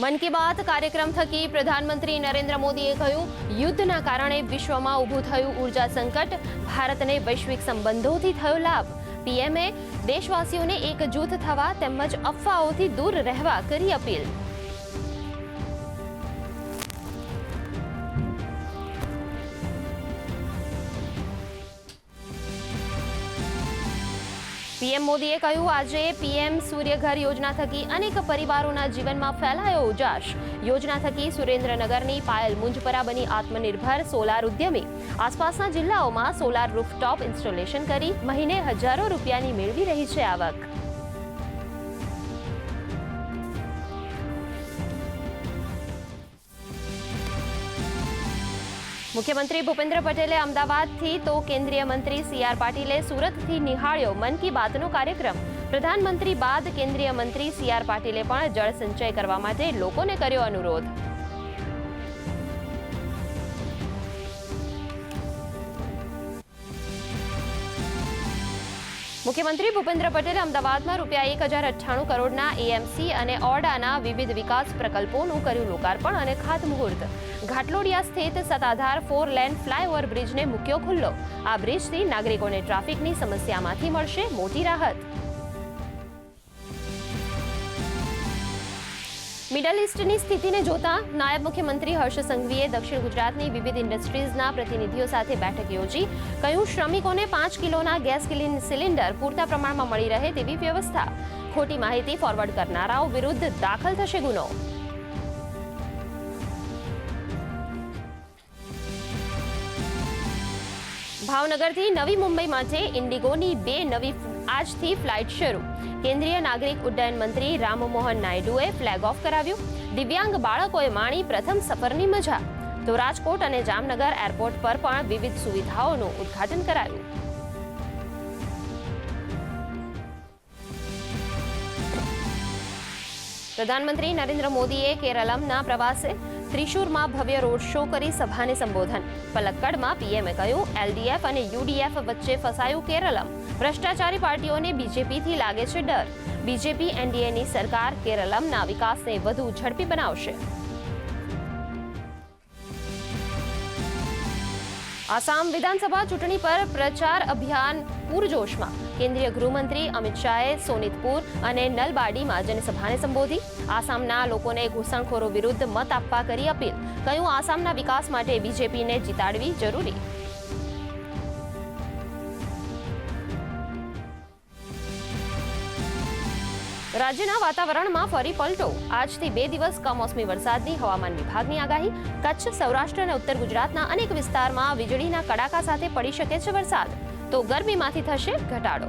મન કી બાત કાર્યક્રમ થકી પ્રધાનમંત્રી નરેન્દ્ર મોદીએ કહ્યું, યુદ્ધના કારણે વિશ્વમાં ઊભું થયું ઉર્જા સંકટ, ભારતને વૈશ્વિક સંબંધોથી થયો લાભ. પીએમએ દેશવાસીઓને એકજૂથ થવા તેમજ અફવાઓથી દૂર રહેવા કરી અપીલ. પીએમ મોદીએ કહ્યું, આજે પીએમ સૂર્યઘર યોજના થકી અનેક પરિવારોના જીવનમાં ફેલાયો ઉજાસ. યોજના થકી સુરેન્દ્રનગરની પાયલ મુંજપરા બની આત્મનિર્ભર સોલાર ઉદ્યમી. આસપાસના જિલ્લાઓમાં સોલાર રૂફટોપ ઇન્સ્ટોલેશન કરી મહિને હજારો રૂપિયાની મેળવી રહી છે આવક. મુખ્યમંત્રી ભૂપેન્દ્ર પટેલે અમદાવાદથી તો કેન્દ્રીય મંત્રી સી.આર. પાટીલે સુરતથી નિહાળ્યો મન કી બાતનો કાર્યક્રમ. પ્રધાનમંત્રી બાદ કેન્દ્રીય મંત્રી સી.આર. પાટીલે પણ જળ સંચય કરવા માટે લોકોને કર્યો અનુરોધ. મુખ્યમંત્રી ભૂપેન્દ્ર પટેલે અમદાવાદમાં ₹1098 કરોડના એએમસી અને ઓરડાના વિવિધ વિકાસ પ્રકલ્પોનું કર્યું લોકાર્પણ અને ખાતમુહૂર્ત. ઘાટલોડિયા સ્થિત સત્તાધાર 4 લેન ફ્લાયઓવર બ્રિજને મૂક્યો ખુલ્લો. આ બ્રિજથી નાગરિકોને ટ્રાફિકની સમસ્યામાંથી મળશે મોટી રાહત. મિડલ ઇસ્ટની સ્થિતિને જોતા નાયબ મુખ્યમંત્રી હર્ષ સંઘવીએ દક્ષિણ ગુજરાતની વિવિધ ઇન્ડસ્ટ્રીઝના પ્રતિનિધિઓ સાથે બેઠક યોજી. કહ્યું, શ્રમિકોને 5 કિલોના ગેસ સિલિન્ડર પૂરતા પ્રમાણમાં મળી રહે તેવી વ્યવસ્થા. ખોટી માહિતી ફોરવર્ડ કરનારાઓ વિરુદ્ધ દાખલ થશે ગુનો. ભાવનગરથી નવી મુંબઈ માટે ઇન્ડિગોની 2 નવી આજથી ફ્લાઇટ શરૂ. કેન્દ્રીય નાગરિક ઉડ્ડયન મંત્રી રામમોહન નાયડુએ ફ્લેગ ઓફ કરાવ્યું. દિવ્યાંગ બાળકોએ માણી પ્રથમ સફરની મજા. તો રાજકોટ અને જામનગર એરપોર્ટ પર પણ વિવિધ સુવિધાઓનું ઉદ્ઘાટન કરાયું. પ્રધાનમંત્રી નરેન્દ્ર મોદીએ કેરળમના પ્રવાસે ત્રિશુરમાં ભવ્ય રોડ શો કરી સભાને સંબોધન. પલક્કડમાં પીએમએ કહ્યું, એલડીએફ અને યુડીએફ વચ્ચે ફસાયું કેરળમ. ભ્રષ્ટાચારી પાર્ટીઓને બીજેપીથી લાગે છે ડર. બીજેપી એનડીએની સરકાર કેરળમના વિકાસને વધુ ઝડપી બનાવશે. આસામ વિધાનસભા ચૂંટણી પર પ્રચાર અભિયાન પૂરજોશમાં. કેન્દ્રીય ગૃહમંત્રી અમિત શાહે સોનિતપુર અને નલબાડીમાં જનસભાને સંબોધી. આસામના લોકોને ઘૂસણખોરો વિરુદ્ધ મત આપવા કરી અપીલ. કહ્યું, આસામના વિકાસ માટે બીજેપીને જીતાડવી જરૂરી. રાજ્યના વાતાવરણમાં ફરી પલટો. આજથી 2 દિવસ કમોસમી વરસાદની હવામાન વિભાગની આગાહી. કચ્છ, સૌરાષ્ટ્ર અને ઉત્તર ગુજરાતના અનેક વિસ્તારમાં વીજળીના કડાકા સાથે પડી શકે છે વરસાદ. તો ગરમીમાંથી થશે ઘટાડો.